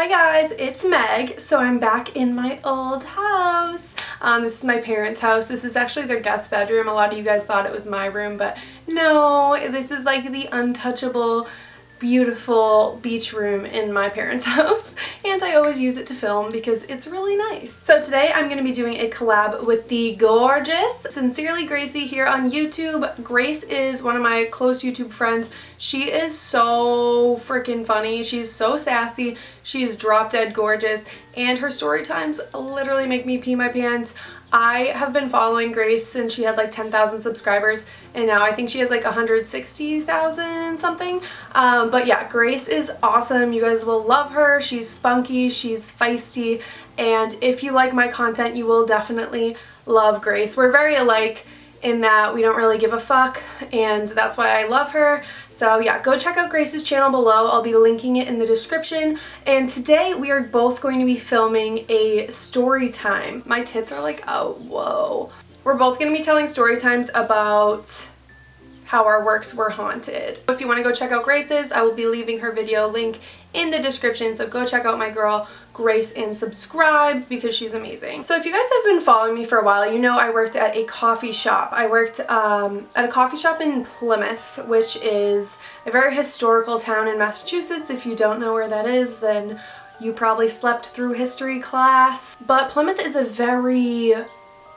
Hi guys, it's Meg. So I'm back in my old house. This is my parents' house. This is actually their guest bedroom. A lot of you guys thought it was my room, but no, this is like the untouchable, beautiful beach room in my parents' house, and I always use it to film because it's really nice. So today I'm going to be doing a collab with the gorgeous Sincerely Gracie here on YouTube. Grace is one of my close YouTube friends. She is so freaking funny. She's so sassy. She's drop dead gorgeous, and her story times literally make me pee my pants. I have been following Grace since she had like 10,000 subscribers, and now I think she has like 160,000 something. But yeah, Grace is awesome. You guys will love her. She's spunky, she's feisty, and if you like my content, you will definitely love Grace. We're very alike in that we don't really give a fuck, and that's why I love her. So yeah, go check out Grace's channel below. I'll be linking it in the description. And today we are both going to be filming a story time. My tits are like, oh, whoa. We're both going to be telling story times about how our works were haunted. If you want to go check out Grace's, I will be leaving her video link in the description, so go check out my girl Grace and subscribe because she's amazing. So if you guys have been following me for a while, you know I worked at a coffee shop. I worked at a coffee shop in Plymouth, which is a very historical town in Massachusetts. If you don't know where that is, then you probably slept through history class. But Plymouth is a very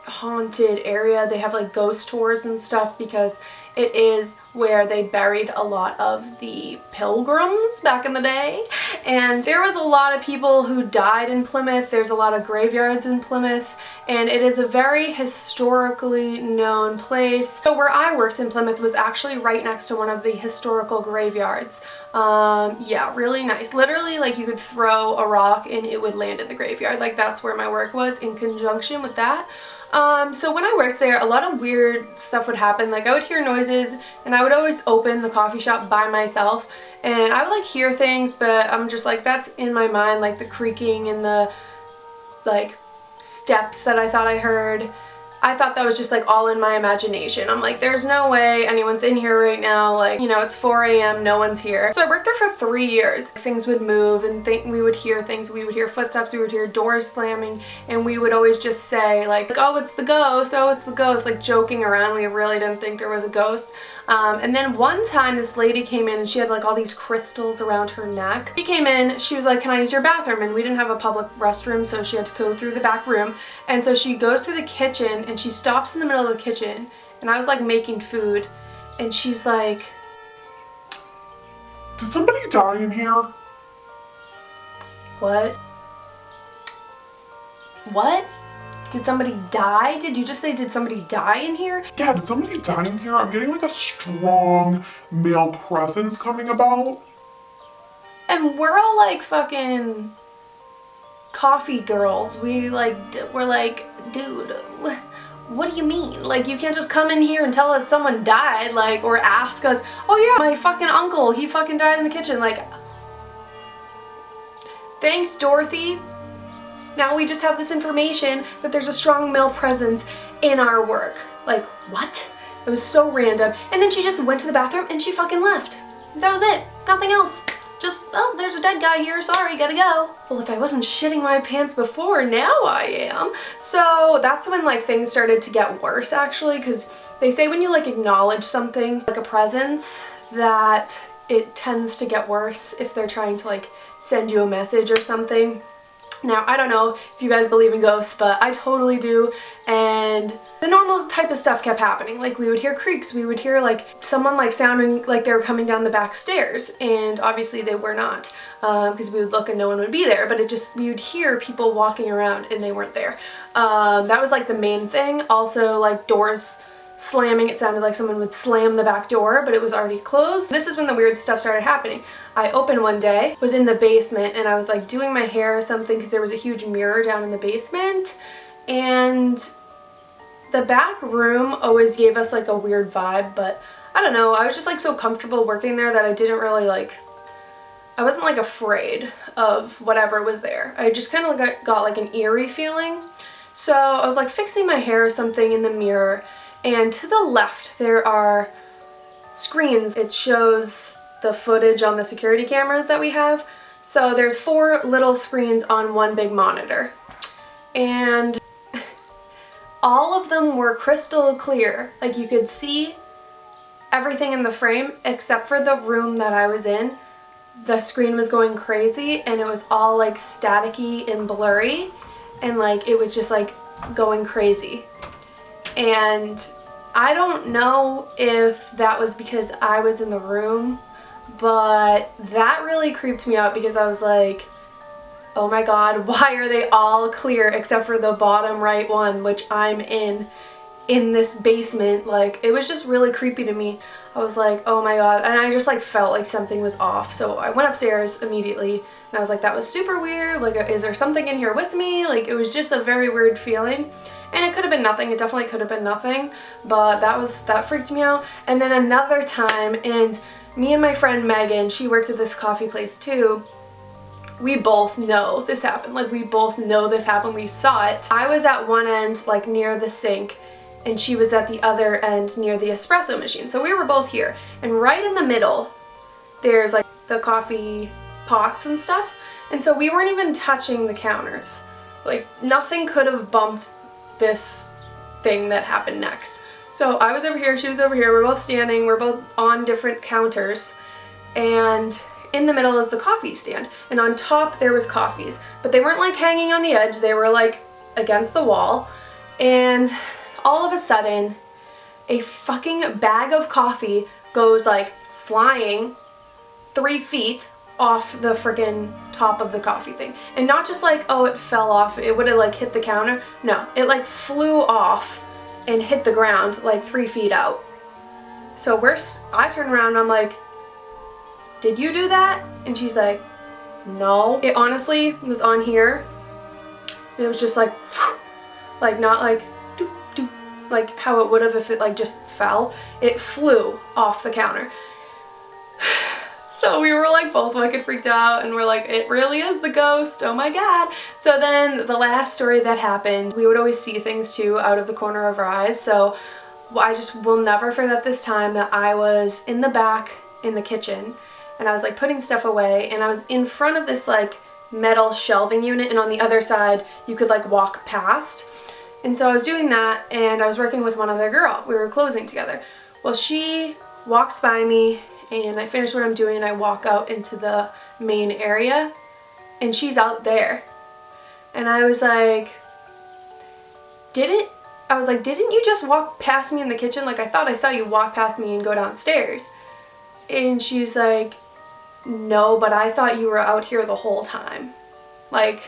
haunted area. They have like ghost tours and stuff because it is where they buried a lot of the pilgrims back in the day. And there was a lot of people who died in Plymouth. There's a lot of graveyards in Plymouth, and it is a very historically known place. So where I worked in Plymouth was actually right next to one of the historical graveyards. Yeah, really nice. Literally, like, you could throw a rock and it would land in the graveyard. Like, that's where my work was in conjunction with that. So when I worked there, a lot of weird stuff would happen. Like, I would hear noises, and I would always open the coffee shop by myself, and I would like hear things, but I'm just like, that's in my mind, like the creaking and the like steps that I thought I heard. I thought that was just like all in my imagination. I'm like, there's no way anyone's in here right now. Like, you know, it's 4 a.m. no one's here. So I worked there for 3 years. Things would move and we would hear things. We would hear footsteps, we would hear doors slamming, and we would always just say like, oh, it's the ghost, oh, it's the ghost, like joking around. We really didn't think there was a ghost. And then one time this lady came in and she had like all these crystals around her neck. She came in, she was like, can I use your bathroom? And we didn't have a public restroom, so she had to go through the back room. And so she goes through the kitchen and she stops in the middle of the kitchen, and I was like making food, and she's like, did somebody die in here? What? What? Did somebody die? Did you just say, did somebody die in here? Yeah, did somebody die in here? I'm getting like a strong male presence coming about. And we're all like fucking coffee girls. We're like, dude, what do you mean? Like, you can't just come in here and tell us someone died, like, or ask us, oh yeah, my fucking uncle, he fucking died in the kitchen. Like, thanks, Dorothy. Now we just have this information that there's a strong male presence in our work. Like, what? It was so random. And then she just went to the bathroom and she fucking left. That was it. Nothing else. Just, oh, there's a dead guy here. Sorry, gotta go. Well, if I wasn't shitting my pants before, now I am. So that's when like things started to get worse, actually, because they say when you like acknowledge something, like a presence, that it tends to get worse if they're trying to like send you a message or something. Now, I don't know if you guys believe in ghosts, but I totally do, and the normal type of stuff kept happening. Like, we would hear creaks, we would hear like someone like sounding like they were coming down the back stairs, and obviously they were not, because we would look and no one would be there, but we would hear people walking around and they weren't there. That was like the main thing. Also, like doors slamming. It sounded like someone would slam the back door, but it was already closed. This is when the weird stuff started happening. I opened one day, was in the basement, and I was like doing my hair or something because there was a huge mirror down in the basement, and the back room always gave us like a weird vibe, but I don't know, I was just like so comfortable working there that I didn't really like, I wasn't like afraid of whatever was there. I just kind of got like an eerie feeling. So I was like fixing my hair or something in the mirror, and to the left there are screens. It shows the footage on the security cameras that we have. So there's 4 little screens on one big monitor. And all of them were crystal clear. Like you could see everything in the frame except for the room that I was in. The screen was going crazy and it was all like staticky and blurry, and like it was just like going crazy. And I don't know if that was because I was in the room, but that really creeped me out because I was like, oh my god, why are they all clear except for the bottom right one, which I'm in this basement? Like, it was just really creepy to me. I was like, oh my god, and I just like felt like something was off. So I went upstairs immediately and I was like, that was super weird. Like, is there something in here with me? Like, it was just a very weird feeling. And it could have been nothing. It definitely could have been nothing, but that freaked me out. And then another time, and me and my friend Megan, she worked at this coffee place too, we both know this happened. Like, we both know this happened. We saw it. I was at one end, like near the sink, and she was at the other end near the espresso machine. So we were both here. And right in the middle, there's like the coffee pots and stuff. And so we weren't even touching the counters. Like, nothing could have bumped this thing that happened next. So I was over here, she was over here, we're both standing, we're both on different counters, and in the middle is the coffee stand, and on top there was coffees, but they weren't like hanging on the edge, they were like against the wall. And all of a sudden a fucking bag of coffee goes like flying 3 feet off the friggin' top of the coffee thing. And not just like, oh, it fell off, it would have like hit the counter. No, it like flew off and hit the ground like 3 feet out. So I turn around and I'm like, did you do that? And she's like, no. It honestly was on here and it was just like, like not like doop, doop, like how it would have if it like just fell. It flew off the counter. So we were like both fucking freaked out and we're like, it really is the ghost, oh my god. So then the last story that happened, we would always see things too out of the corner of our eyes. So I just will never forget this time that I was in the back in the kitchen and I was like putting stuff away, and I was in front of this like metal shelving unit, and on the other side you could like walk past. And so I was doing that and I was working with one other girl. We were closing together. Well, she walks by me and I finish what I'm doing and I walk out into the main area and she's out there. And I was like, didn't you just walk past me in the kitchen? Like, I thought I saw you walk past me and go downstairs. And she's like, no, but I thought you were out here the whole time. Like,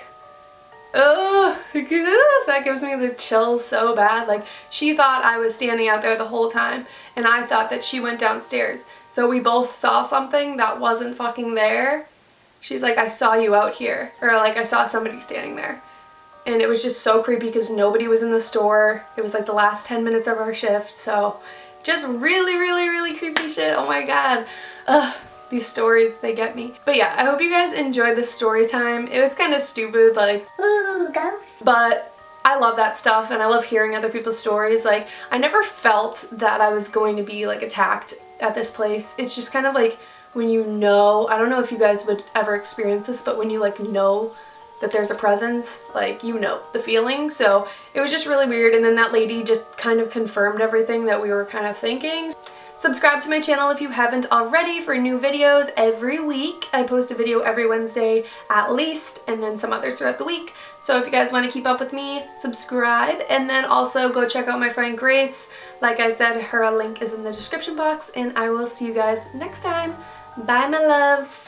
oh, that gives me the chills so bad. Like, she thought I was standing out there the whole time and I thought that she went downstairs. So we both saw something that wasn't fucking there. She's like, I saw you out here, or like I saw somebody standing there. And it was just so creepy because nobody was in the store. It was like the last 10 minutes of our shift. So just really, really, really creepy shit. Oh my god. Ugh. These stories, they get me. But yeah, I hope you guys enjoyed this story time. It was kind of stupid, like, ooh, ghosts. But I love that stuff and I love hearing other people's stories. Like, I never felt that I was going to be like attacked at this place. It's just kind of like when you know, I don't know if you guys would ever experience this, but when you like know that there's a presence, like, you know the feeling. So it was just really weird, and then that lady just kind of confirmed everything that we were kind of thinking. Subscribe to my channel if you haven't already for new videos every week. I post a video every Wednesday at least, and then some others throughout the week. So if you guys want to keep up with me, subscribe, and then also go check out my friend Grace. Like I said, her link is in the description box, and I will see you guys next time. Bye, my loves.